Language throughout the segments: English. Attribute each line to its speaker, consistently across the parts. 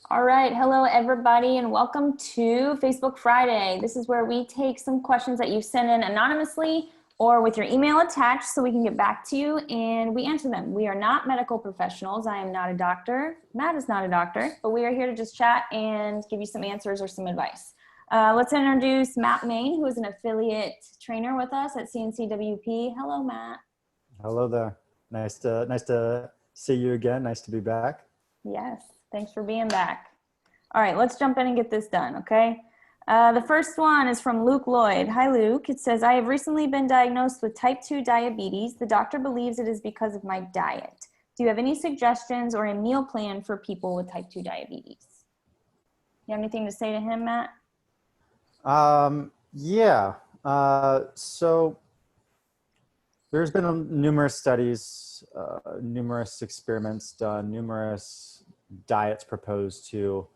Speaker 1: All right. Hello, everybody, and welcome to Facebook Friday. This is where we take some questions that you send in anonymously or with your email attached so we can get back to you and we answer them. We are not medical professionals. I am not a doctor. Matt is not a doctor, but we are here to just chat and give you some answers or some advice. Let's introduce Matt Main, who is an affiliate trainer with us at CNCWP. Hello, Matt.
Speaker 2: Hello there. Nice to see you again. Nice to be back.
Speaker 1: Yes. Thanks for being back. All right, let's jump in and get this done, okay? The first one is from Luke Lloyd. Hi, Luke. It says, I have recently been diagnosed with type 2 diabetes. The doctor believes it is because of my diet. Do you have any suggestions or a meal plan for people with type 2 diabetes? You have anything to say to him, Matt?
Speaker 2: Yeah. So there's been numerous studies, numerous experiments done, numerous diets proposed to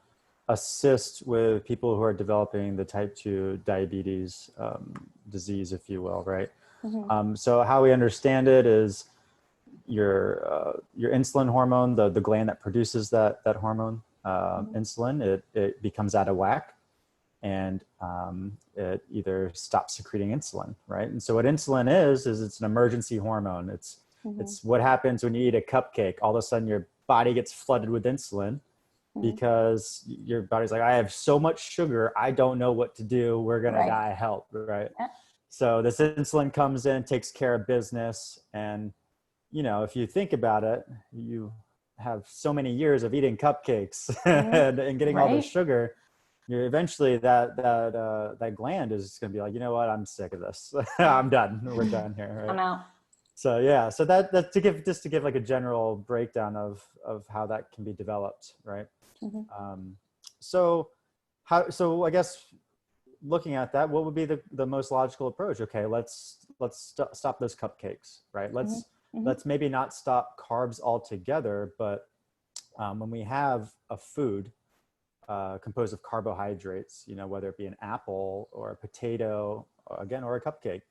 Speaker 2: assist with people who are developing the type 2 diabetes disease, if you will, right?
Speaker 1: Mm-hmm.
Speaker 2: So how we understand it is your insulin hormone, the gland that produces that hormone, insulin, it becomes out of whack, and it either stops secreting insulin, right? And so what insulin is it's an emergency hormone. It's what happens when you eat a cupcake. All of a sudden your body gets flooded with insulin because your body's like, I have so much sugar, I don't know what to do. We're gonna die. Help, right? Yeah. So this insulin comes in, takes care of business, and if you think about it, you have so many years of eating cupcakes and getting all this sugar. You're eventually that gland is going to be like, you know what, I'm sick of this. I'm done. We're done here. Right?
Speaker 1: I'm out.
Speaker 2: So yeah, so that to give like a general breakdown of how that can be developed, right? So I guess looking at that, what would be the most logical approach? Okay, let's stop those cupcakes, right? Let's maybe not stop carbs altogether, but when we have a food composed of carbohydrates, whether it be an apple or a potato, or a cupcake.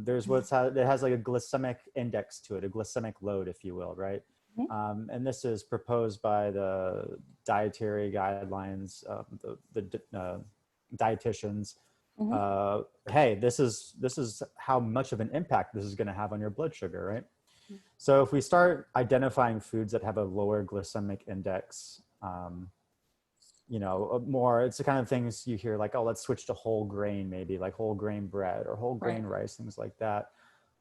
Speaker 2: There's it has like a glycemic index to it, a glycemic load, if you will, right? And this is proposed by the dietary guidelines, the dietitians. Hey, this is how much of an impact this is going to have on your blood sugar, right? So if we start identifying foods that have a lower glycemic index, more, it's the kind of things you hear like, oh, let's switch to whole grain, maybe like whole grain bread or whole grain rice, things like that.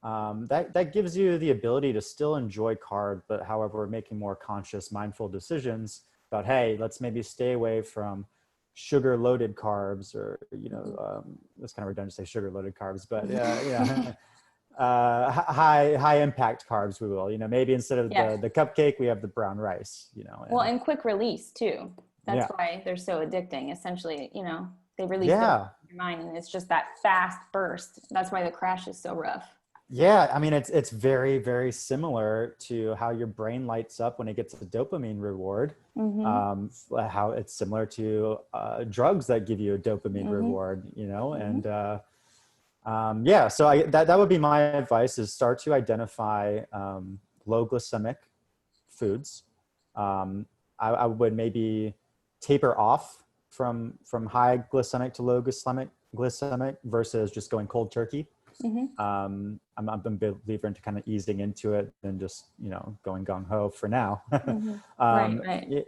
Speaker 2: That gives you the ability to still enjoy carbs, but however, we're making more conscious, mindful decisions about, hey, let's maybe stay away from sugar loaded carbs, or, it's kind of redundant to say sugar loaded carbs, but high impact carbs, we will, maybe instead of the cupcake, we have the brown rice,
Speaker 1: Well, and quick release too. That's why they're so addicting. Essentially, they release them in your mind, and it's just that fast burst. That's why the crash is so rough.
Speaker 2: Yeah, I mean, it's very, very similar to how your brain lights up when it gets a dopamine reward. How it's similar to drugs that give you a dopamine reward, and so that would be my advice: is start to identify low glycemic foods. I would maybe taper off from high glycemic to low glycemic versus just going cold turkey. I'm a believer into kind of easing into it and just going gung-ho for now.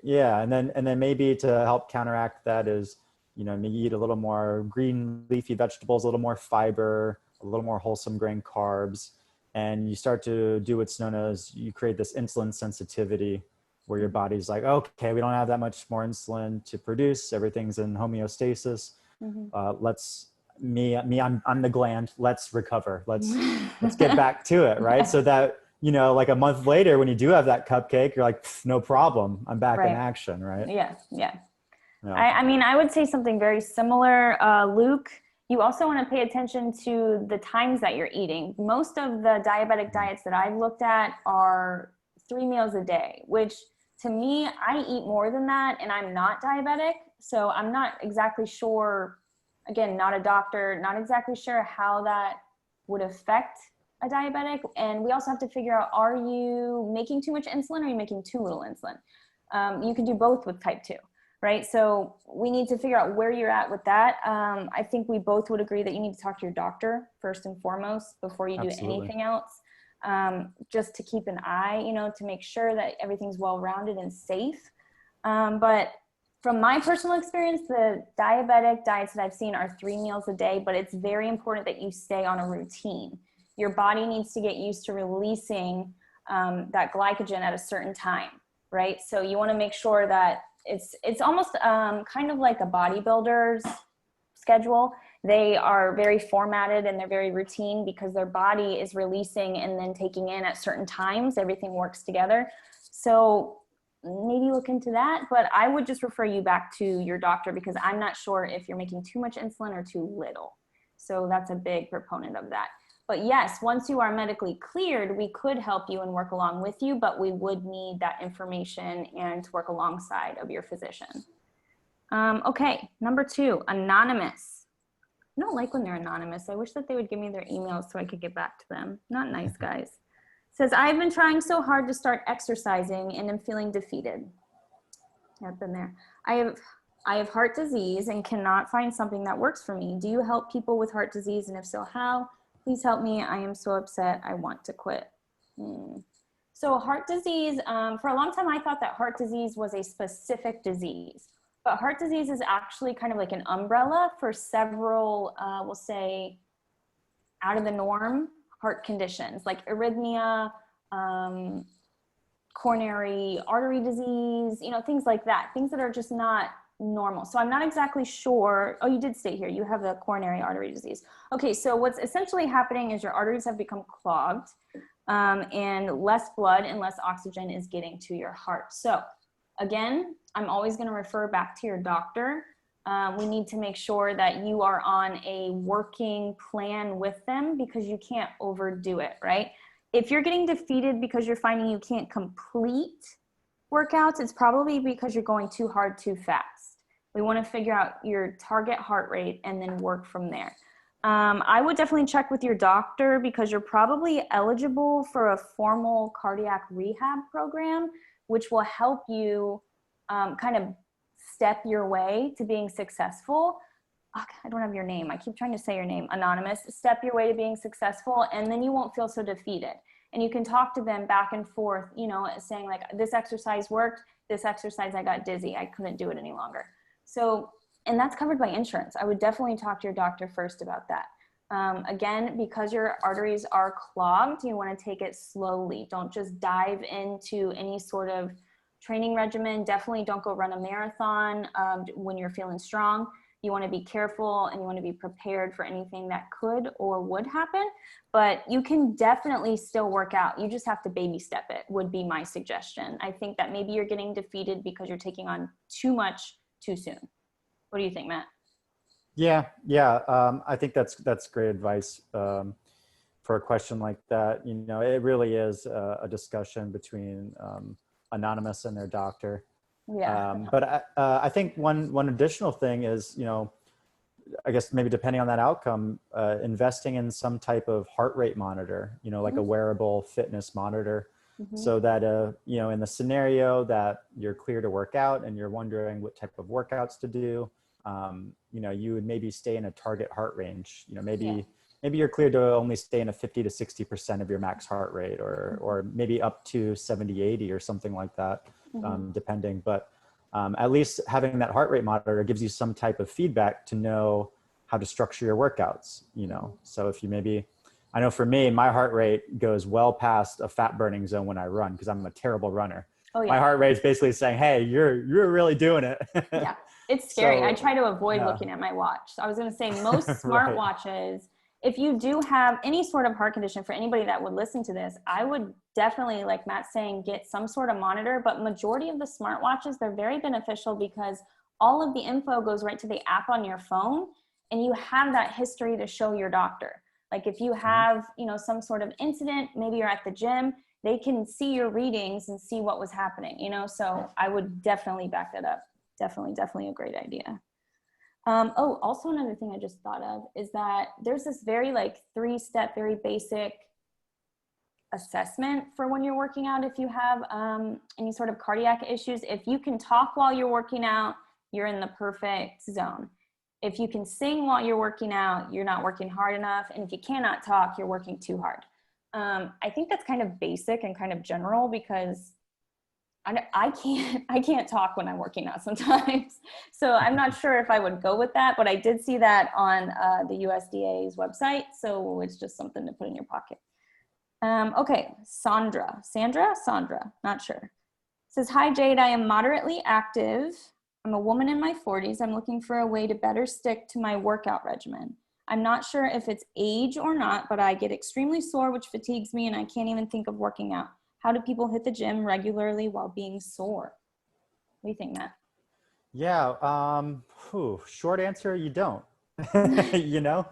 Speaker 2: Yeah, and then maybe to help counteract that is maybe eat a little more green leafy vegetables, a little more fiber, a little more wholesome grain carbs, and you start to do what's known as, you create this insulin sensitivity, where your body's like, okay, we don't have that much more insulin to produce. Everything's in homeostasis. I'm the gland. Let's recover. Let's get back to it, right? So that, like a month later, when you do have that cupcake, you're like, no problem. I'm back in action, right?
Speaker 1: Yeah. I mean, I would say something very similar. Luke, you also want to pay attention to the times that you're eating. Most of the diabetic diets that I've looked at are 3 meals a day, which to me, I eat more than that, and I'm not diabetic. So I'm not exactly sure, again, not a doctor, not exactly sure how that would affect a diabetic. And we also have to figure out, are you making too much insulin, or are you making too little insulin? You can do both with type 2, right? So we need to figure out where you're at with that. I think we both would agree that you need to talk to your doctor first and foremost before you do anything else, just to keep an eye, you know, to make sure that everything's well-rounded and safe. But from my personal experience, the diabetic diets that I've seen are 3 meals a day, but it's very important that you stay on a routine. Your body needs to get used to releasing that glycogen at a certain time, right? So you want to make sure that it's almost kind of like a bodybuilder's schedule. They are very formatted and they're very routine because their body is releasing and then taking in at certain times. Everything works together. So maybe look into that, but I would just refer you back to your doctor because I'm not sure if you're making too much insulin or too little. So that's a big proponent of that. But yes, once you are medically cleared, we could help you and work along with you, but we would need that information and to work alongside of your physician. Okay, number 2, anonymous. I don't like when they're anonymous. I wish that they would give me their emails so I could get back to them. Not nice, guys. Says, I've been trying so hard to start exercising and am feeling defeated. I've been there. I have heart disease and cannot find something that works for me. Do you help people with heart disease? And if so, how? Please help me. I am so upset. I want to quit. So heart disease, for a long time, I thought that heart disease was a specific disease. But heart disease is actually kind of like an umbrella for several, we'll say, out of the norm heart conditions like arrhythmia, coronary artery disease, you know, things like that, things that are just not normal. So I'm not exactly sure. Oh, you did state here, you have the coronary artery disease. Okay, so what's essentially happening is your arteries have become clogged and less blood and less oxygen is getting to your heart. So again, I'm always going to refer back to your doctor. We need to make sure that you are on a working plan with them because you can't overdo it, right? If you're getting defeated because you're finding you can't complete workouts, it's probably because you're going too hard too fast. We want to figure out your target heart rate and then work from there. I would definitely check with your doctor because you're probably eligible for a formal cardiac rehab program, which will help you kind of step your way to being successful. Oh, I don't have your name. I keep trying to say your name, anonymous. Step your way to being successful, and then you won't feel so defeated. And you can talk to them back and forth, you know, saying like, this exercise worked, this exercise I got dizzy, I couldn't do it any longer. So, and that's covered by insurance. I would definitely talk to your doctor first about that. Again, because your arteries are clogged, you want to take it slowly. Don't just dive into any sort of training regimen. Definitely don't go run a marathon when you're feeling strong. You want to be careful and you want to be prepared for anything that could or would happen, but you can definitely still work out. You just have to baby step it, would be my suggestion. I think that maybe you're getting defeated because you're taking on too much too soon. What do you think, Matt?
Speaker 2: Yeah. I think that's great advice for a question like that. You know, it really is a discussion between anonymous and their doctor.
Speaker 1: Yeah.
Speaker 2: But I think one additional thing is, you know, I guess maybe depending on that outcome, investing in some type of heart rate monitor, you know, like a wearable fitness monitor, so that, you know, in the scenario that you're clear to work out and you're wondering what type of workouts to do, you know, you would maybe stay in a target heart range, you know, maybe you're clear to only stay in a 50 to 60% of your max heart rate, or maybe up to 70, 80 or something like that, depending. But at least having that heart rate monitor gives you some type of feedback to know how to structure your workouts, you know. So if you maybe, I know for me, my heart rate goes well past a fat burning zone when I run because I'm a terrible runner. Oh, yeah. My heart rate is basically saying, hey, you're really doing it.
Speaker 1: Yeah, it's scary. So, I try to avoid looking at my watch. So I was going to say most smart watches, if you do have any sort of heart condition, for anybody that would listen to this, I would definitely, like Matt's saying, get some sort of monitor. But majority of the smart watches, they're very beneficial because all of the info goes right to the app on your phone, and you have that history to show your doctor. Like if you have, you know, some sort of incident, maybe you're at the gym, they can see your readings and see what was happening, you know? So I would definitely back that up. Definitely a great idea. Oh, also another thing I just thought of is that there's this very like 3-step, very basic assessment for when you're working out. If you have any sort of cardiac issues, if you can talk while you're working out, you're in the perfect zone. If you can sing while you're working out, you're not working hard enough. And if you cannot talk, you're working too hard. I think that's kind of basic and kind of general, because I can't talk when I'm working out sometimes. So I'm not sure if I would go with that, but I did see that on the USDA's website. So it's just something to put in your pocket. Okay, Sandra, not sure. Says, hi Jade, I am moderately active. I'm a woman in my 40s. I'm looking for a way to better stick to my workout regimen. I'm not sure if it's age or not, but I get extremely sore, which fatigues me, and I can't even think of working out. How do people hit the gym regularly while being sore? What do you think, Matt?
Speaker 2: Yeah, short answer, you don't. You know,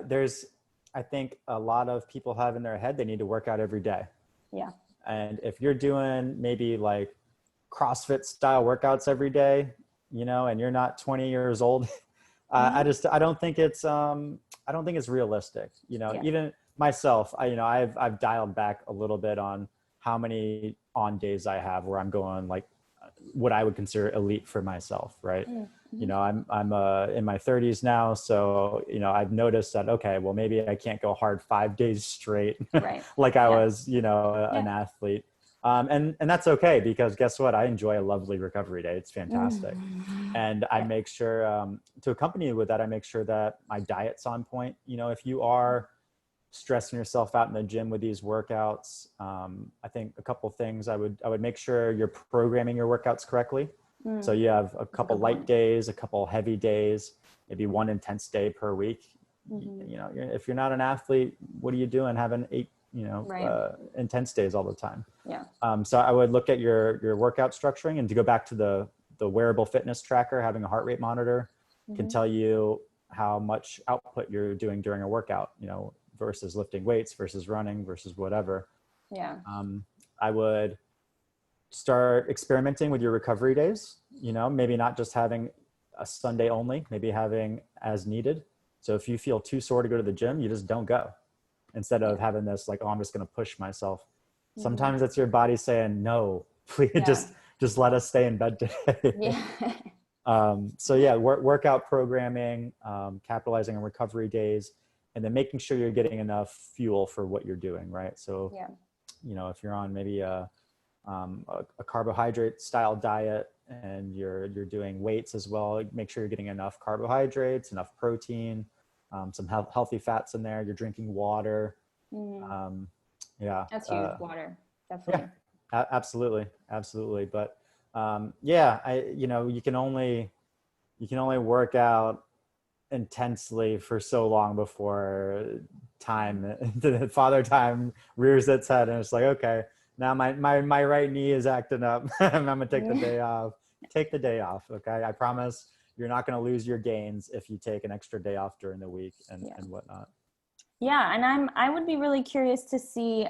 Speaker 2: there's, I think a lot of people have in their head they need to work out every day.
Speaker 1: Yeah.
Speaker 2: And if you're doing maybe like CrossFit style workouts every day, you know, and you're not 20 years old, I don't think it's realistic. You know, even myself, I've dialed back a little bit on how many on days I have where I'm going like what I would consider elite for myself. Right. Mm-hmm. You know, I'm in my 30s now. So, you know, I've noticed that, okay, well, maybe I can't go hard 5 days straight
Speaker 1: right.
Speaker 2: like I was, you know, an athlete. And that's okay, because guess what? I enjoy a lovely recovery day. It's fantastic. And I make sure to accompany with that, I make sure that my diet's on point. You know, if you are stressing yourself out in the gym with these workouts, I think a couple of things, I would make sure you're programming your workouts correctly. So you have a couple light days, a couple heavy days, maybe one intense day per week. You know, if you're not an athlete, what are you doing having 8, intense days all the time?
Speaker 1: Yeah.
Speaker 2: So I would look at your workout structuring, and to go back to the wearable fitness tracker, having a heart rate monitor can tell you how much output you're doing during a workout, you know, versus lifting weights versus running versus whatever.
Speaker 1: Yeah.
Speaker 2: I would start experimenting with your recovery days, you know, maybe not just having a Sunday only, maybe having as needed. So if you feel too sore to go to the gym, you just don't go, instead of having this like, oh, I'm just going to push myself. Sometimes it's your body saying, no, please just let us stay in bed today. So yeah, workout programming, capitalizing on recovery days, and then making sure you're getting enough fuel for what you're doing. Right. So, you know, if you're on maybe a carbohydrate style diet and you're doing weights as well, make sure you're getting enough carbohydrates, enough protein, some healthy fats in there. You're drinking water.
Speaker 1: That's huge. Water, definitely.
Speaker 2: Yeah, absolutely. But you can only work out intensely for so long before the father time rears its head, and it's like, okay, now my right knee is acting up. I'm gonna take the day off. Take the day off. Okay, I promise you're not gonna lose your gains if you take an extra day off during the week and whatnot.
Speaker 1: Yeah, and I would be really curious to see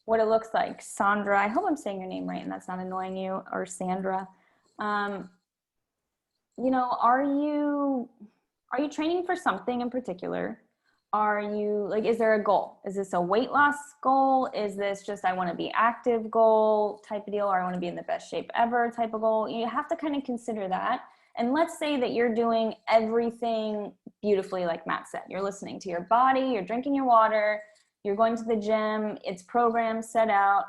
Speaker 1: what it looks like. Sandra, I hope I'm saying your name right and that's not annoying you, or Sandra. You know, are you training for something in particular? Are you like, is there a goal? Is this a weight loss goal? Is this just, I want to be active goal type of deal, or I want to be in the best shape ever type of goal? You have to kind of consider that. And let's say that you're doing everything beautifully, like Matt said. You're listening to your body, you're drinking your water, you're going to the gym, it's programmed, set out,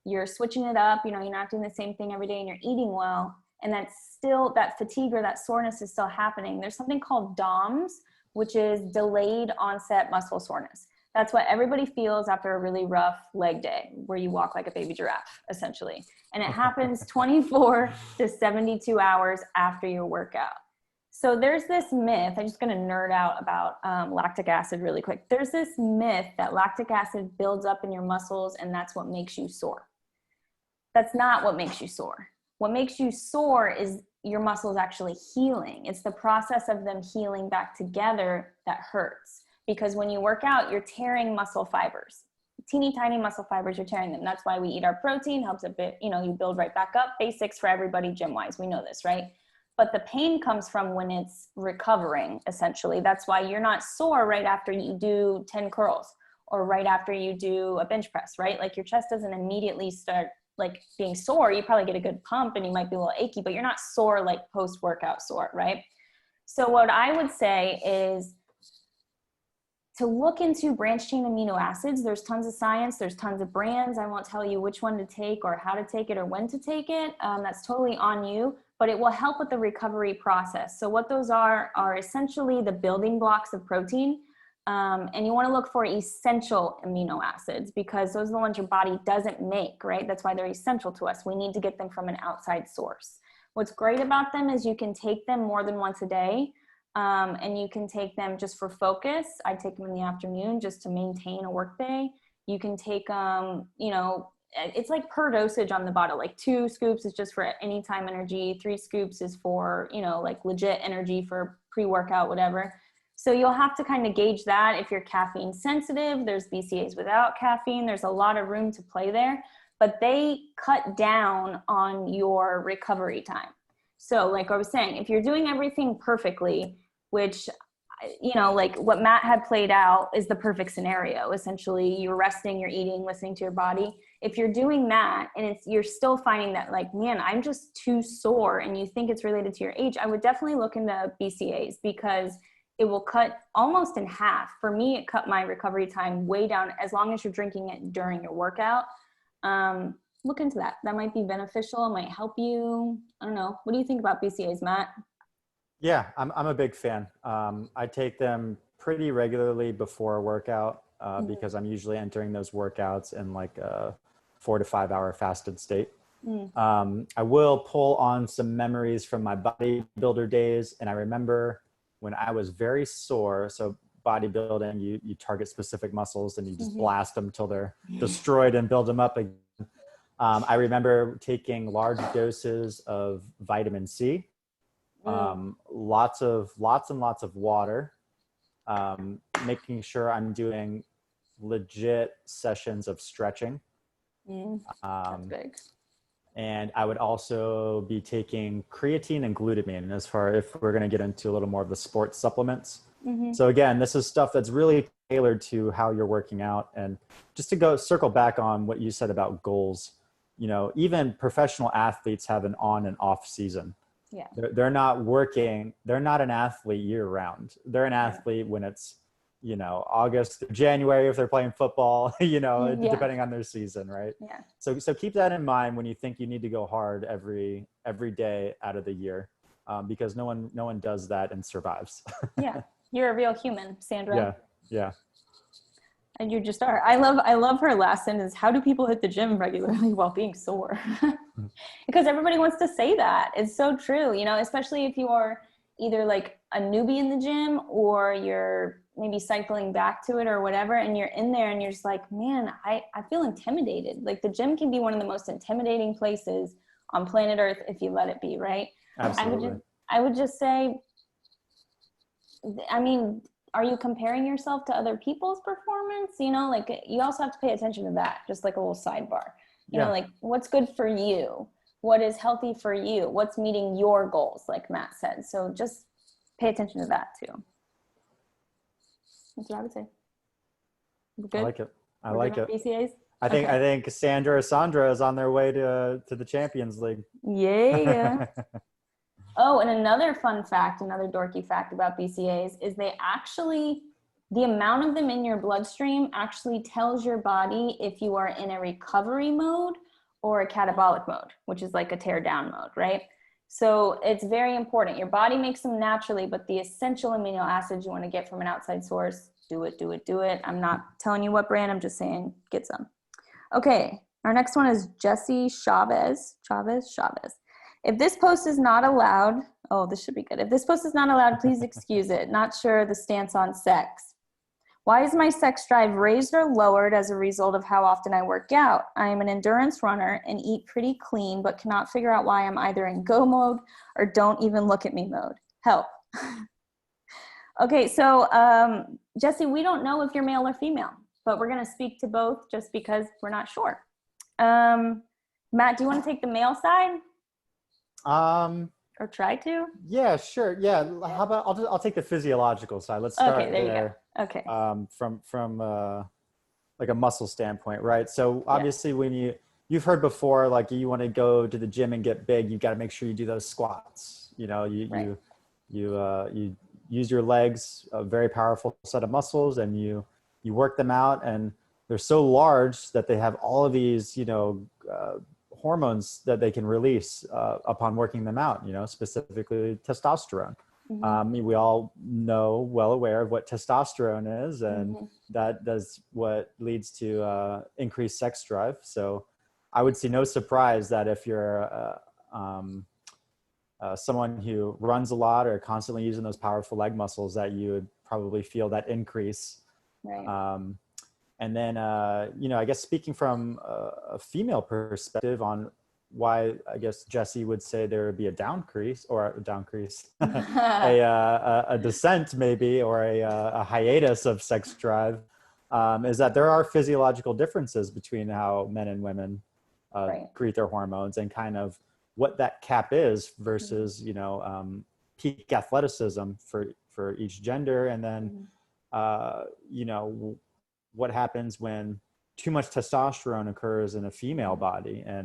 Speaker 1: you're switching it up, you know, you're not doing the same thing every day, and you're eating well, and that's still, that fatigue or that soreness is still happening. There's something called DOMS, which is delayed onset muscle soreness. That's what everybody feels after a really rough leg day, where you walk like a baby giraffe, essentially. And it happens 24 to 72 hours after your workout. So there's this myth, I'm just gonna nerd out about lactic acid really quick. There's this myth that lactic acid builds up in your muscles and that's what makes you sore. That's not what makes you sore. What makes you sore is your muscles actually healing. It's the process of them healing back together that hurts. Because when you work out, you're tearing muscle fibers. Teeny tiny muscle fibers, you're tearing them. That's why we eat our protein, helps a bit, you know, you build right back up. Basics for everybody gym-wise, we know this, right? But the pain comes from when it's recovering, essentially. That's why you're not sore right after you do 10 curls, or right after you do a bench press, right? Like your chest doesn't immediately start like being sore. You probably get a good pump and you might be a little achy, but you're not sore like post-workout sore, right? So what I would say is to look into branched chain amino acids. There's tons of science, there's tons of brands. I won't tell you which one to take or how to take it or when to take it. That's totally on you, but it will help with the recovery process. So what those are essentially the building blocks of protein. And you want to look for essential amino acids because those are the ones your body doesn't make, right? That's why they're essential to us. We need to get them from an outside source. What's great about them is you can take them more than once a day. And you can take them just for focus. I take them in the afternoon just to maintain a work day. You can take them, you know, it's like per dosage on the bottle. Like 2 scoops is just for anytime energy. 3 scoops is for, you know, like legit energy for pre-workout, whatever. So you'll have to kind of gauge that. If you're caffeine sensitive, there's BCAAs without caffeine. There's a lot of room to play there, but they cut down on your recovery time. So like I was saying, if you're doing everything perfectly, which, you know, like what Matt had played out is the perfect scenario. Essentially, you're resting, you're eating, listening to your body. If you're doing that and you're still finding that like, man, I'm just too sore and you think it's related to your age, I would definitely look into BCAAs because it will cut almost in half. For me, it cut my recovery time way down as long as you're drinking it during your workout. Look into that. That might be beneficial. It might help you. I don't know. What do you think about BCAAs, Matt?
Speaker 2: Yeah, I'm a big fan. I take them pretty regularly before a workout because I'm usually entering those workouts in like a 4 to 5 hour fasted state. I will pull on some memories from my bodybuilder days. And I remember when I was very sore. So bodybuilding, you target specific muscles and you just blast them till they're destroyed and build them up again. I remember taking large doses of vitamin C. Lots and lots of water, making sure I'm doing legit sessions of stretching.
Speaker 1: That's big.
Speaker 2: And I would also be taking creatine and glutamine as far if we're going to get into a little more of the sports supplements. So again, this is stuff that's really tailored to how you're working out. And just to circle back on what you said about goals, you know, even professional athletes have an on and off season.
Speaker 1: Yeah.
Speaker 2: They're not working. They're not an athlete year round. They're an athlete when it's, you know, August, January, if they're playing football, you know, depending on their season. Right.
Speaker 1: Yeah.
Speaker 2: So keep that in mind when you think you need to go hard every day out of the year, because no one does that and survives.
Speaker 1: Yeah. You're a real human, Sandra.
Speaker 2: Yeah. Yeah.
Speaker 1: And you just are. I love her last sentence. How do people hit the gym regularly while being sore? Because everybody wants to say that. It's so true, you know, especially if you are either like a newbie in the gym or you're maybe cycling back to it or whatever, and you're in there and you're just like, man, I feel intimidated. Like the gym can be one of the most intimidating places on planet Earth if you let it be, right?
Speaker 2: Absolutely.
Speaker 1: I would just say, I mean, are you comparing yourself to other people's performance? You know, like you also have to pay attention to that, just like a little sidebar. You know, like what's good for you? What is healthy for you? What's meeting your goals, like Matt said. So just pay attention to that too. That's what I would say. Good?
Speaker 2: I like it. I
Speaker 1: We're
Speaker 2: like
Speaker 1: good
Speaker 2: it.
Speaker 1: on BCAAs?
Speaker 2: I think Sandra is on their way to the Champions League.
Speaker 1: Yeah. Oh, and another fun fact, another dorky fact about BCAAs is the amount of them in your bloodstream actually tells your body if you are in a recovery mode or a catabolic mode, which is like a tear down mode, right? So it's very important. Your body makes them naturally, but the essential amino acids you want to get from an outside source, do it. I'm not telling you what brand, I'm just saying get some. Okay, our next one is Jesse Chavez. If this post is not allowed, oh, this should be good. If this post is not allowed, please excuse it. Not sure the stance on sex. Why is my sex drive raised or lowered as a result of how often I work out? I am an endurance runner and eat pretty clean, but cannot figure out why I'm either in go mode or don't even look at me mode. Help. Okay, so Jesse, we don't know if you're male or female, but we're going to speak to both just because we're not sure. Matt, do you want to take the male side?
Speaker 2: Or
Speaker 1: try to?
Speaker 2: Yeah, sure. Yeah. How about I'll take the physiological side. Let's start
Speaker 1: there.
Speaker 2: there.
Speaker 1: You go. Okay.
Speaker 2: From like a muscle standpoint, right? So
Speaker 1: Yeah.
Speaker 2: obviously when you've heard before, like you want to go to the gym and get big, you've got to make sure you do those squats. You know,
Speaker 1: Right.
Speaker 2: you use your legs, a very powerful set of muscles, and you work them out, and they're so large that they have all of these, hormones that they can release upon working them out, specifically testosterone. We all know, well aware of what testosterone is, and that does what leads to increased sex drive. So I would see no surprise that if you're someone who runs a lot or constantly using those powerful leg muscles, that you would probably feel that increase.
Speaker 1: Right.
Speaker 2: And then, I guess speaking from a female perspective on why I guess Jesse would say there would be a downcrease a descent maybe, or a hiatus of sex drive, is that there are physiological differences between how men and women
Speaker 1: Right.
Speaker 2: create their hormones, and kind of what that cap is versus, peak athleticism for each gender. And then, what happens when too much testosterone occurs in a female body. I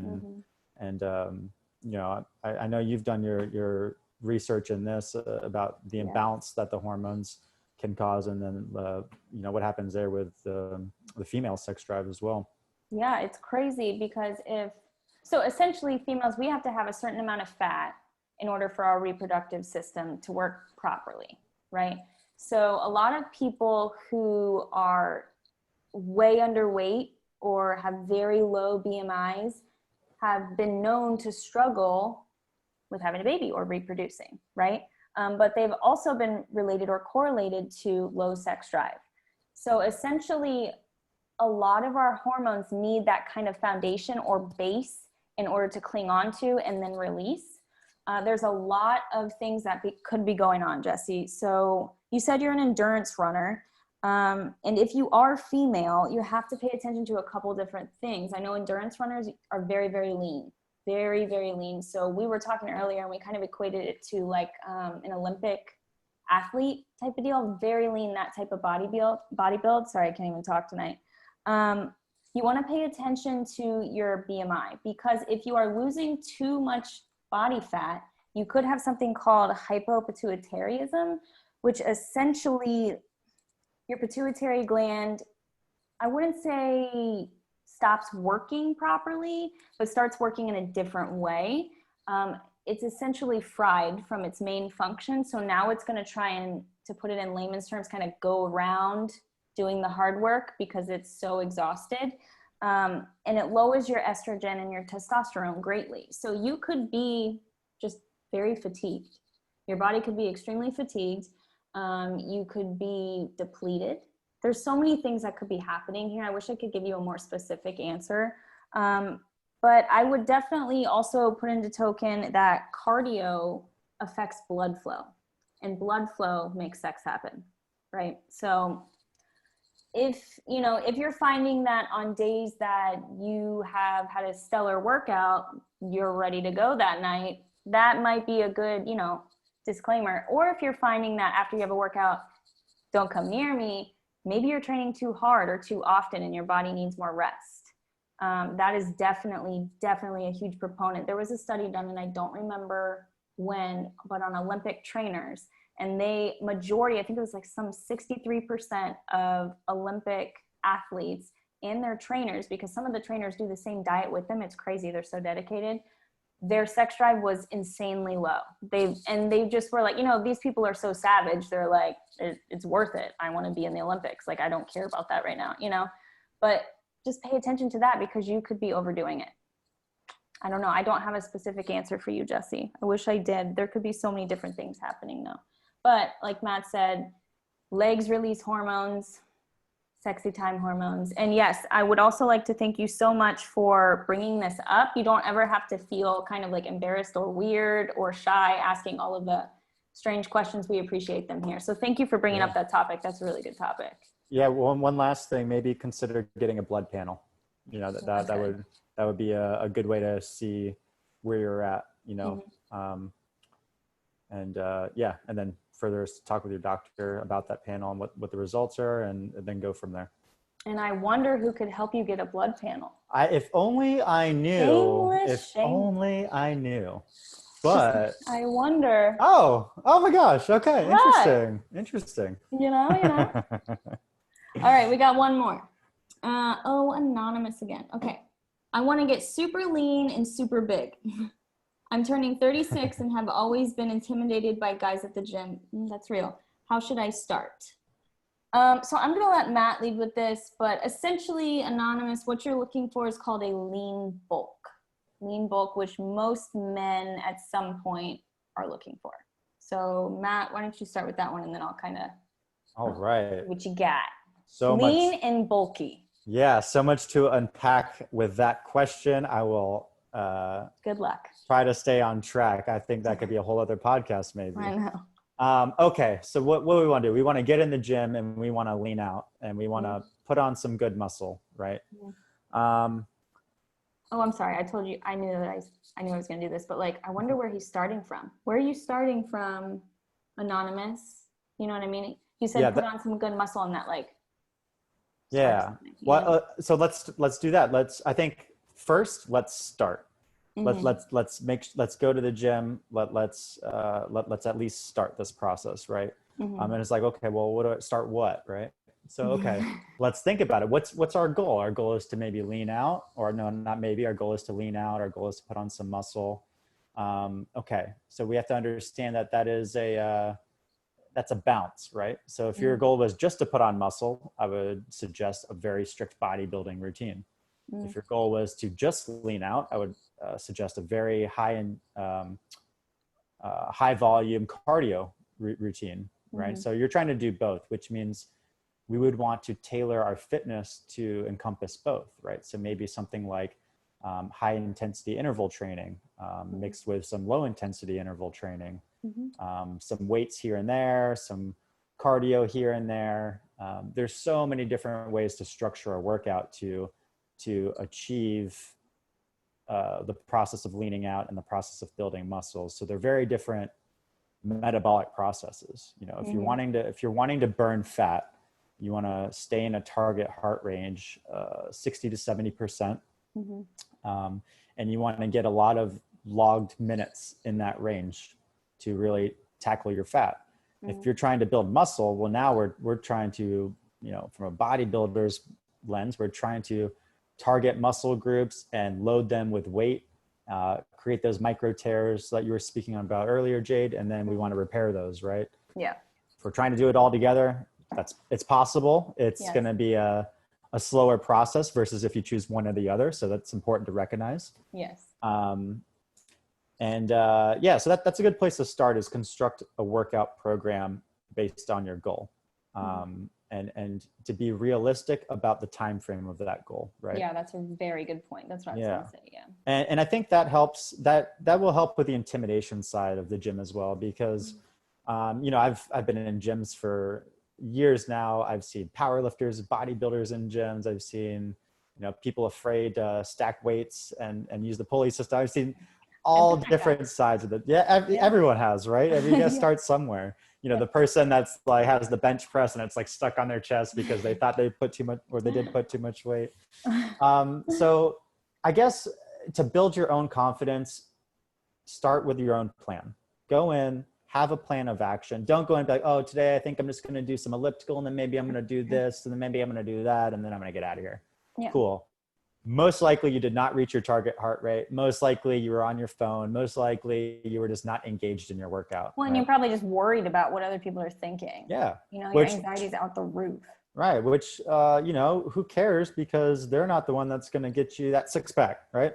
Speaker 2: know you've done your research in this about the imbalance that the hormones can cause, and then what happens there with the female sex drive as well.
Speaker 1: Yeah, it's crazy because so essentially females, we have to have a certain amount of fat in order for our reproductive system to work properly, right? So a lot of people who are way underweight or have very low BMIs have been known to struggle with having a baby or reproducing, right? But they've also been related or correlated to low sex drive. So essentially, a lot of our hormones need that kind of foundation or base in order to cling on to and then release. There's a lot of things that could be going on, Jesse. So you said you're an endurance runner. And if you are female, you have to pay attention to a couple different things. I know endurance runners are very, very lean, very, very lean. So we were talking earlier and we kind of equated it to like an Olympic athlete type of deal, very lean, that type of body build. Sorry, I can't even talk tonight. You want to pay attention to your BMI, because if you are losing too much body fat, you could have something called hypopituitarism, which essentially your pituitary gland, I wouldn't say stops working properly, but starts working in a different way. It's essentially fried from its main function. So now it's going to try and, to put it in layman's terms, kind of go around doing the hard work because it's so exhausted. And it lowers your estrogen and your testosterone greatly. So you could be just very fatigued. Your body could be extremely fatigued. You could be depleted. There's so many things that could be happening here. I wish I could give you a more specific answer. But I would definitely also put into token that cardio affects blood flow, and blood flow makes sex happen, right? So if you're finding that on days that you have had a stellar workout, you're ready to go that night, that might be a good, disclaimer. Or if you're finding that after you have a workout, don't come near me, maybe you're training too hard or too often and your body needs more rest. That is definitely a huge proponent. There was a study done, and I don't remember when, but on Olympic trainers, and majority, I think it was like some 63% of Olympic athletes and their trainers, because some of the trainers do the same diet with them. It's crazy. They're so dedicated. Their sex drive was insanely low. They just were like, these people are so savage. They're like, it's worth it. I want to be in the Olympics. Like, I don't care about that right now, but just pay attention to that, because you could be overdoing it. I don't know. I don't have a specific answer for you, Jesse. I wish I did. There could be so many different things happening though. But like Matt said, legs release hormones, sexy time hormones. And yes, I would also like to thank you so much for bringing this up. You don't ever have to feel kind of like embarrassed or weird or shy asking all of the strange questions. We appreciate them here. So thank you for bringing up that topic. That's a really good topic.
Speaker 2: Yeah. Well, one last thing, maybe consider getting a blood panel. That would be a good way to see where you're at, and then further talk with your doctor about that panel and what the results are, and then go from there.
Speaker 1: And I wonder who could help you get a blood panel.
Speaker 2: If only I knew.
Speaker 1: Shameless.
Speaker 2: Only I knew. But
Speaker 1: I wonder.
Speaker 2: oh my gosh. Okay.
Speaker 1: What?
Speaker 2: Interesting.
Speaker 1: You know. All right, we got one more. Anonymous again. Okay. I want to get super lean and super big. I'm turning 36 and have always been intimidated by guys at the gym. That's real. How should I start? So I'm going to let Matt lead with this, but essentially, Anonymous, what you're looking for is called a lean bulk. Lean bulk, which most men at some point are looking for. So Matt, why don't you start with that one, and then I'll kind of
Speaker 2: All right.
Speaker 1: what you got.
Speaker 2: So
Speaker 1: lean
Speaker 2: much,
Speaker 1: and bulky.
Speaker 2: Yeah, so much to unpack with that question. I will
Speaker 1: Good luck.
Speaker 2: try to stay on track. I think that could be a whole other podcast maybe.
Speaker 1: I know.
Speaker 2: Okay, so what do we want to do? We want to get in the gym and we want to lean out and we want to put on some good muscle, right?
Speaker 1: I'm sorry. I told you I knew I was going to do this, but like I wonder where he's starting from. Where are you starting from, Anonymous? You know what I mean? You said put on some good muscle on that, like.
Speaker 2: Yeah. Well, so let's do that. I think first let's start. Let's go to the gym. Let's at least start this process, right? And it's like, okay, well, right? So, okay, let's think about it. What's our goal? Our goal is to maybe lean out, or no, not maybe. Our goal is to lean out. Our goal is to put on some muscle. Okay, so we have to understand that is that's a bounce, right? So if your goal was just to put on muscle, I would suggest a very strict bodybuilding routine. If your goal was to just lean out, I would suggest a very high volume cardio routine, right? So you're trying to do both, which means we would want to tailor our fitness to encompass both, right? So maybe something like high intensity interval training mixed with some low intensity interval training, some weights here and there, some cardio here and there. There's so many different ways to structure a workout to achieve the process of leaning out and the process of building muscles. So they're very different metabolic processes. You know, if you're wanting to burn fat, you want to stay in a target heart range, 60 to 70%. And you want to get a lot of logged minutes in that range to really tackle your fat. If you're trying to build muscle, well, now we're trying to, from a bodybuilder's lens, we're trying to target muscle groups and load them with weight, create those micro tears that you were speaking about earlier, Jade, and then we want to repair those, right?
Speaker 1: Yeah.
Speaker 2: If we're trying to do it all together, it's possible. It's going to be a slower process versus if you choose one or the other. So that's important to recognize. Yes. So that's a good place to start, is construct a workout program based on your goal. And to be realistic about the time frame of that goal, right?
Speaker 1: Yeah, that's a very good point. That's what I was going to say. Yeah.
Speaker 2: And I think that helps. That will help with the intimidation side of the gym as well, because I've been in gyms for years now. I've seen powerlifters, bodybuilders in gyms. I've seen people afraid to stack weights and use the pulley system. I've seen all different sides of it. Everyone has, right? You got to start somewhere. The person that's like has the bench press and it's like stuck on their chest because they thought they put too much, or they did put too much weight. So I guess to build your own confidence, start with your own plan. Go in, have a plan of action. Don't go and be like, oh, today I think I'm just going to do some elliptical, and then maybe I'm going to do this, and then maybe I'm going to do that, and then I'm going to get out of here. Yeah. Cool. Most likely you did not reach your target heart rate. Most likely you were on your phone. Most likely you were just not engaged in your workout.
Speaker 1: Well, and you're probably just worried about what other people are thinking.
Speaker 2: Yeah.
Speaker 1: Your anxiety's out the roof.
Speaker 2: Right. Which, who cares, because they're not the one that's going to get you that six pack. Right.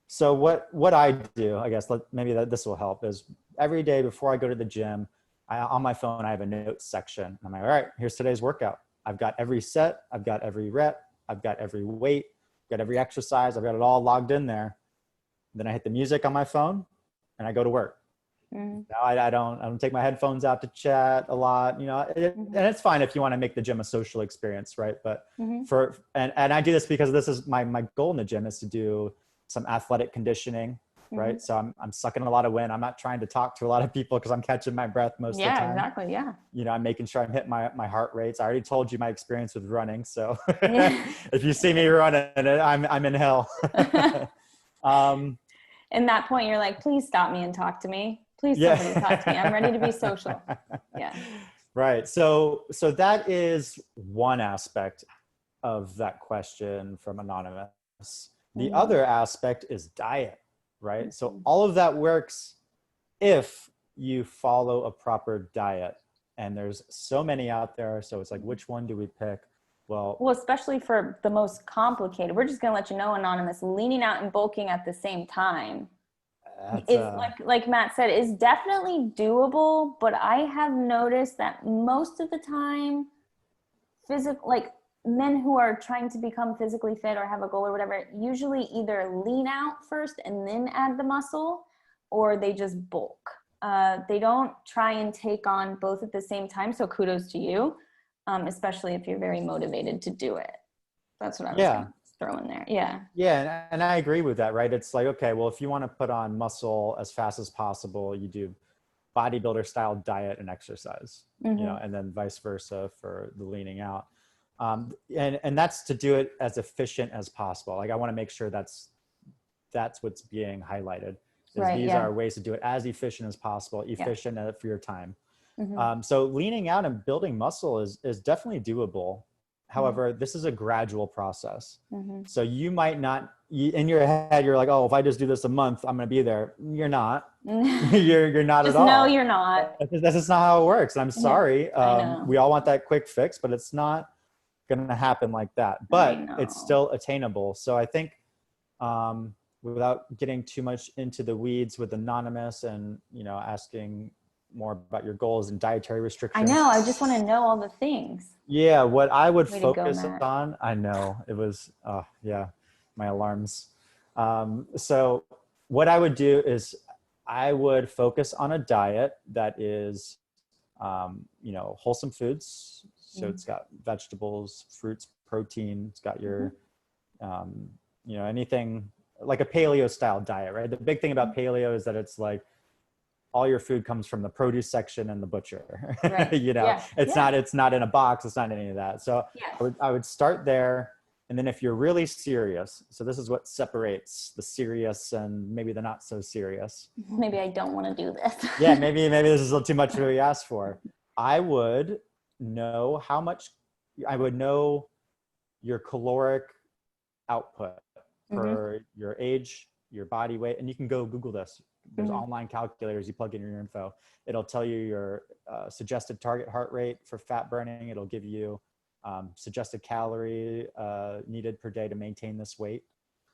Speaker 2: So what I do, I guess, maybe this will help, is every day before I go to the gym, on my phone, I have a notes section. I'm like, all right, here's today's workout. I've got every set. I've got every rep. I've got every weight, got every exercise. I've got it all logged in there. Then I hit the music on my phone and I go to work. Now I don't take my headphones out to chat a lot, and it's fine if you want to make the gym a social experience, right? But and I do this because this is my goal in the gym, is to do some athletic conditioning, right? So I'm sucking a lot of wind. I'm not trying to talk to a lot of people because I'm catching my breath most of the time.
Speaker 1: Exactly. Yeah.
Speaker 2: You know, I'm making sure I'm hitting my heart rates. I already told you my experience with running. So
Speaker 1: Yeah.
Speaker 2: if you see me running, I'm in hell.
Speaker 1: In that point, you're like, please stop me and talk to me. Please
Speaker 2: Yeah.
Speaker 1: somebody talk to me. I'm ready to be social. Yeah.
Speaker 2: Right. So that is one aspect of that question from Anonymous. The other aspect is diet, right? So all of that works if you follow a proper diet. And there's so many out there. So it's like, which one do we pick? Well,
Speaker 1: Especially for the most complicated, we're just going to let you know, Anonymous, leaning out and bulking at the same time is like Matt said, is definitely doable. But I have noticed that most of the time, like men who are trying to become physically fit or have a goal or whatever, usually either lean out first and then add the muscle, or they just bulk. They don't try and take on both at the same time. So kudos to you, especially if you're very motivated to do it. That's what I was going to throw in there. Yeah.
Speaker 2: Yeah. And I agree with that, right? It's like, okay, well, if you want to put on muscle as fast as possible, you do bodybuilder style diet and exercise, you know, and then vice versa for the leaning out. And that's to do it as efficient as possible. Like I want to make sure that's what's being highlighted. These are ways to do it as efficient as possible, efficient for your time. So leaning out and building muscle is definitely doable. However, this is a gradual process. So you might not, in your head, you're like, oh, if I just do this a month, I'm going to be there. You're not. you're not
Speaker 1: just
Speaker 2: at all.
Speaker 1: No, you're not.
Speaker 2: That's just not how it works. And I'm sorry.
Speaker 1: I know.
Speaker 2: We all want that quick fix, but it's not going to happen like that. But it's still attainable. So I think without getting too much into the weeds with Anonymous and, you know, asking more about your goals and dietary restrictions.
Speaker 1: I know. I just want to know all the things.
Speaker 2: Yeah. What I would focus on, I know it was, my alarms. So what I would do is I would focus on a diet that is, you know, wholesome foods. So it's got vegetables, fruits, protein. It's got your, you know, anything like a paleo style diet, right? The big thing about paleo is that it's like all your food comes from the produce section and the butcher. Right. You know, it's not in a box. It's not any of that. So I would start there. And then if you're really serious, so this is what separates the serious and maybe the not so serious.
Speaker 1: Maybe I don't want to do this.
Speaker 2: Yeah, maybe this is a little too much of what you asked for. I would know your caloric output per your age, your body weight, and you can go Google this. There's online calculators. You plug in your info. It'll tell you your suggested target heart rate for fat burning. It'll give you suggested calorie needed per day to maintain this weight.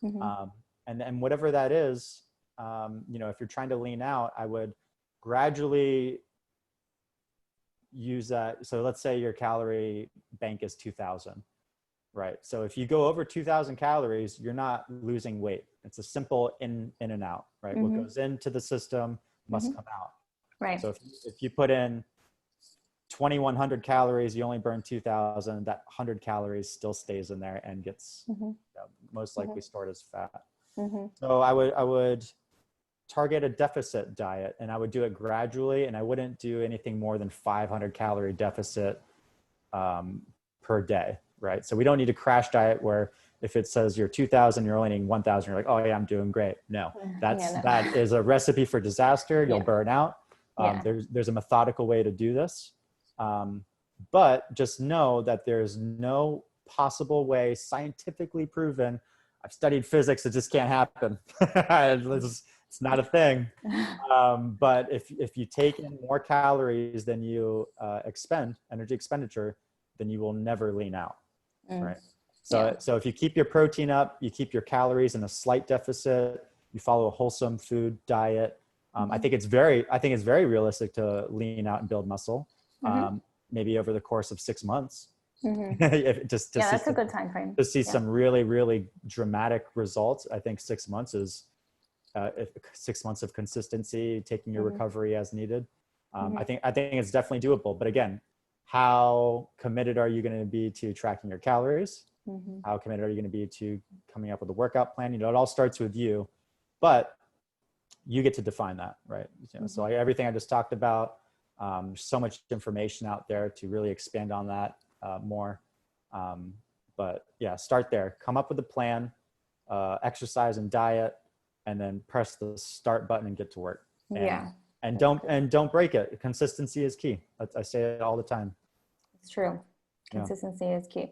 Speaker 2: And then whatever that is, you know, if you're trying to lean out, I would gradually use that. So let's say your calorie bank is 2,000, right? So if you go over 2,000 calories, you're not losing weight. It's a simple in and out, right? What goes into the system must come out.
Speaker 1: Right.
Speaker 2: So if you put in 2,100 calories, you only burn 2,000, that 100 calories still stays in there and gets most likely stored as fat. So I would target a deficit diet, and I would do it gradually, and I wouldn't do anything more than 500 calorie deficit per day, right? So we don't need a crash diet where if it says you're 2,000, you're only eating 1,000, you're like, oh yeah, I'm doing great. No, that is a recipe for disaster. You'll burn out. There's a methodical way to do this. But just know that there's no possible way, scientifically proven. I've studied physics, it just can't happen. It's not a thing. But if you take in more calories than you expend, energy expenditure, then you will never lean out, right? So if you keep your protein up, you keep your calories in a slight deficit, you follow a wholesome food diet. I think it's very realistic to lean out and build muscle. Maybe over the course of 6 months.
Speaker 1: That's a good time frame.
Speaker 2: To see some really, really dramatic results. I think 6 months is 6 months of consistency, taking your recovery as needed. I think it's definitely doable. But again, how committed are you going to be to tracking your calories? How committed are you going to be to coming up with a workout plan? You know, it all starts with you. But you get to define that, right? You know, so everything I just talked about, so much information out there to really expand on that more. But yeah, start there. Come up with a plan, exercise and diet, and then press the start button and get to work. And don't break it. Consistency is key. I say it all the time.
Speaker 1: It's true. Consistency is key.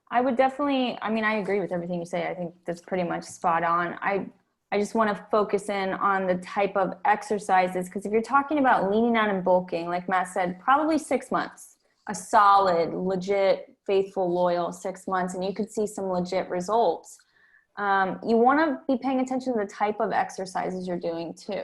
Speaker 1: I would definitely, I mean, I agree with everything you say. I think that's pretty much spot on. I just want to focus in on the type of exercises, because if you're talking about leaning out and bulking, like Matt said, probably 6 months, a solid, legit, faithful, loyal 6 months, and you could see some legit results. You want to be paying attention to the type of exercises you're doing too.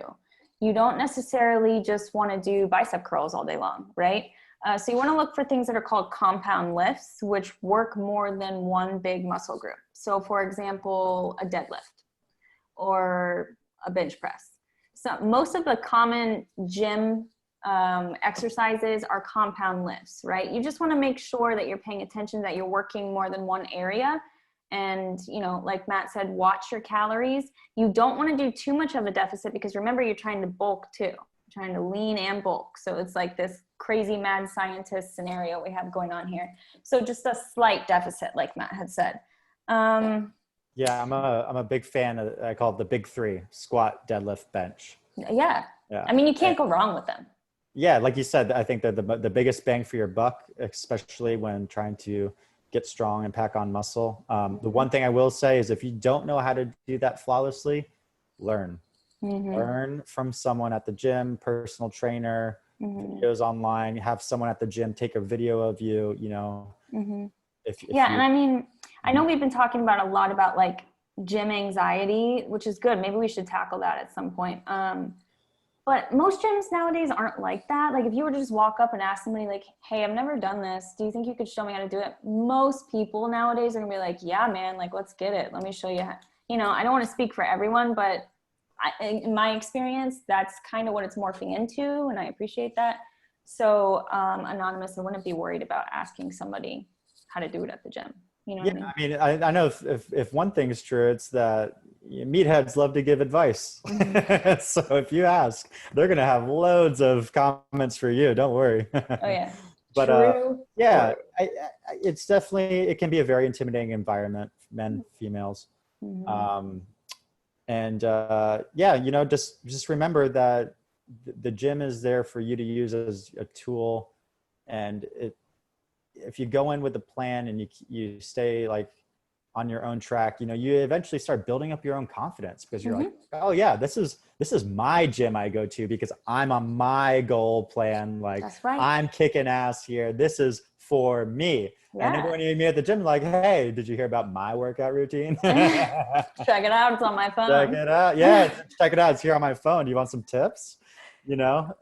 Speaker 1: You don't necessarily just want to do bicep curls all day long, right? So you want to look for things that are called compound lifts, which work more than one big muscle group. So for example, a deadlift or a bench press. So most of the common gym exercises are compound lifts, right? You just want to make sure that you're paying attention, that you're working more than one area. And, you know, like Matt said, watch your calories. You don't want to do too much of a deficit, because remember, you're trying to bulk too. You're trying to lean and bulk. So it's like this crazy mad scientist scenario we have going on here. So just a slight deficit, like Matt had said.
Speaker 2: Yeah, I'm a big fan of, I call it the big three: squat, deadlift, bench.
Speaker 1: Yeah. I mean, you can't go wrong with them.
Speaker 2: Yeah, like you said, I think that the biggest bang for your buck, especially when trying to get strong and pack on muscle. The one thing I will say is, if you don't know how to do that flawlessly, learn. Learn from someone at the gym, personal trainer, videos online. Have someone at the gym take a video of you, you know.
Speaker 1: And I mean, I know we've been talking about a lot about like gym anxiety, which is good. Maybe we should tackle that at some point. But most gyms nowadays aren't like that. Like if you were to just walk up and ask somebody like, hey, I've never done this, do you think you could show me how to do it? Most people nowadays are gonna be like, yeah, man, like, let's get it. Let me show you how. You know, I don't want to speak for everyone, but in my experience, that's kind of what it's morphing into, and I appreciate that. So Anonymous, I wouldn't be worried about asking somebody how to do it at the gym. You know what I mean?
Speaker 2: I mean, I know if one thing is true, it's that meatheads love to give advice. So if you ask, they're going to have loads of comments for you. Don't worry.
Speaker 1: Oh yeah.
Speaker 2: But
Speaker 1: true.
Speaker 2: it's definitely, it can be a very intimidating environment, men, females. Yeah, you know, just remember that the gym is there for you to use as a tool. And if you go in with a plan and you stay like on your own track, you know, you eventually start building up your own confidence, because you're like, oh yeah, this is my gym I go to because I'm on my goal plan. Like,
Speaker 1: that's right.
Speaker 2: I'm kicking ass here. This is for me. Yeah. And everyone you meet at the gym, like, hey, did you hear about my workout routine?
Speaker 1: Check it out. It's on my phone.
Speaker 2: Check it out. Yeah, check it out. It's here on my phone. Do you want some tips? You know?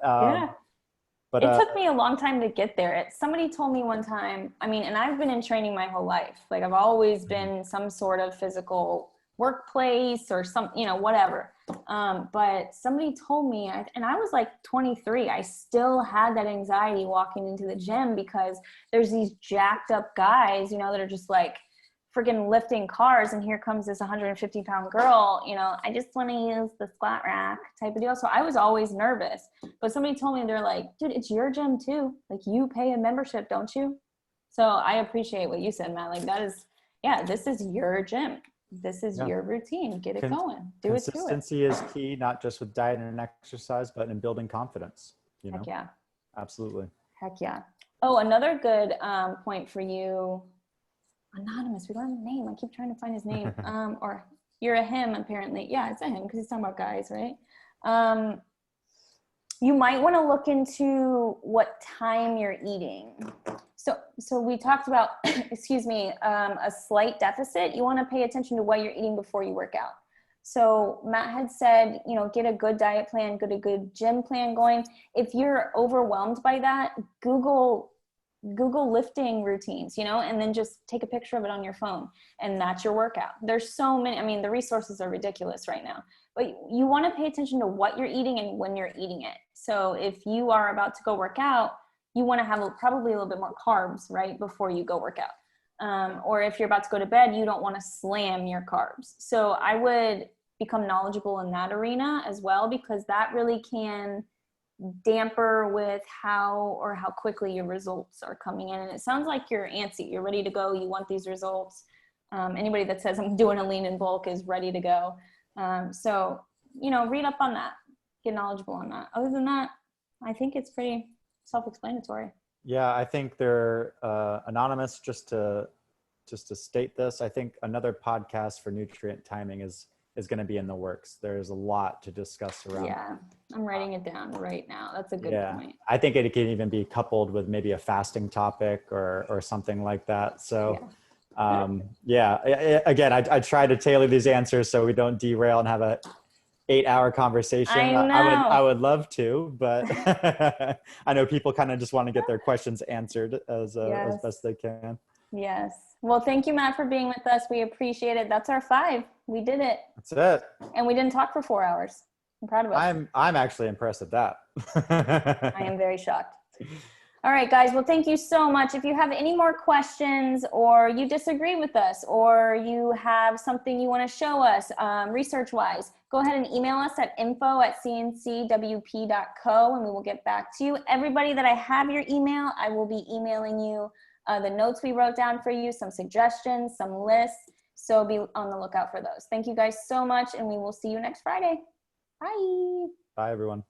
Speaker 2: But
Speaker 1: it took me a long time to get there. Somebody told me one time, I mean, and I've been in training my whole life. Like I've always been some sort of physical workplace or some, you know, whatever. But somebody told me, and I was like 23, I still had that anxiety walking into the gym, because there's these jacked up guys, you know, that are just like freaking lifting cars, and here comes this 150-pound girl, you know, I just want to use the squat rack type of deal. So I was always nervous. But somebody told me, they're like, dude, it's your gym too. Like, you pay a membership, don't you? So I appreciate what you said, Matt. Like, that is, yeah, this is your gym. This is your routine. Get it going. Do it to it.
Speaker 2: Consistency is key, not just with diet and exercise, but in building confidence. You know?
Speaker 1: Heck yeah.
Speaker 2: Absolutely.
Speaker 1: Heck yeah. Oh, another good point for you. Anonymous, we don't have a name. I keep trying to find his name. Or you're a him, apparently. Yeah, it's a him, because he's talking about guys, right? You might want to look into what time you're eating. So we talked about, excuse me, a slight deficit. You want to pay attention to what you're eating before you work out. So Matt had said, you know, get a good diet plan, get a good gym plan going. If you're overwhelmed by that, Google lifting routines, you know, and then just take a picture of it on your phone, and that's your workout. There's so many, I mean, the resources are ridiculous right now, but you want to pay attention to what you're eating and when you're eating it. So if you are about to go work out, you want to have probably a little bit more carbs right before you go work out. Or if you're about to go to bed, you don't want to slam your carbs. So I would become knowledgeable in that arena as well, because that really can damper with how quickly your results are coming in. And it sounds like you're antsy, you're ready to go, you want these results. Anybody that says I'm doing a lean in bulk is ready to go. So, read up on that, get knowledgeable on that. Other than that, I think it's pretty self-explanatory.
Speaker 2: Yeah, I think they're anonymous. Just to state this, I think another podcast for nutrient timing is going to be in the works. There's a lot to discuss around.
Speaker 1: Yeah, I'm writing it down right now. That's a good point.
Speaker 2: I think it can even be coupled with maybe a fasting topic or something like that. So again, I try to tailor these answers so we don't derail and have a 8-hour conversation. I would love to, but I know people kind of just want to get their questions answered as best they can.
Speaker 1: Yes. Well, thank you, Matt, for being with us. We appreciate it. That's our 5. We did it.
Speaker 2: That's it.
Speaker 1: And we didn't talk for 4 hours. I'm proud of us.
Speaker 2: I'm actually impressed at that.
Speaker 1: I am very shocked. All right, guys. Well, thank you so much. If you have any more questions, or you disagree with us, or you have something you want to show us research-wise, go ahead and email us at info@cncwp.co, and we will get back to you. Everybody that I have your email, I will be emailing you the notes we wrote down for you, some suggestions, some lists. So be on the lookout for those. Thank you guys so much, and we will see you next Friday. Bye.
Speaker 2: Bye, everyone.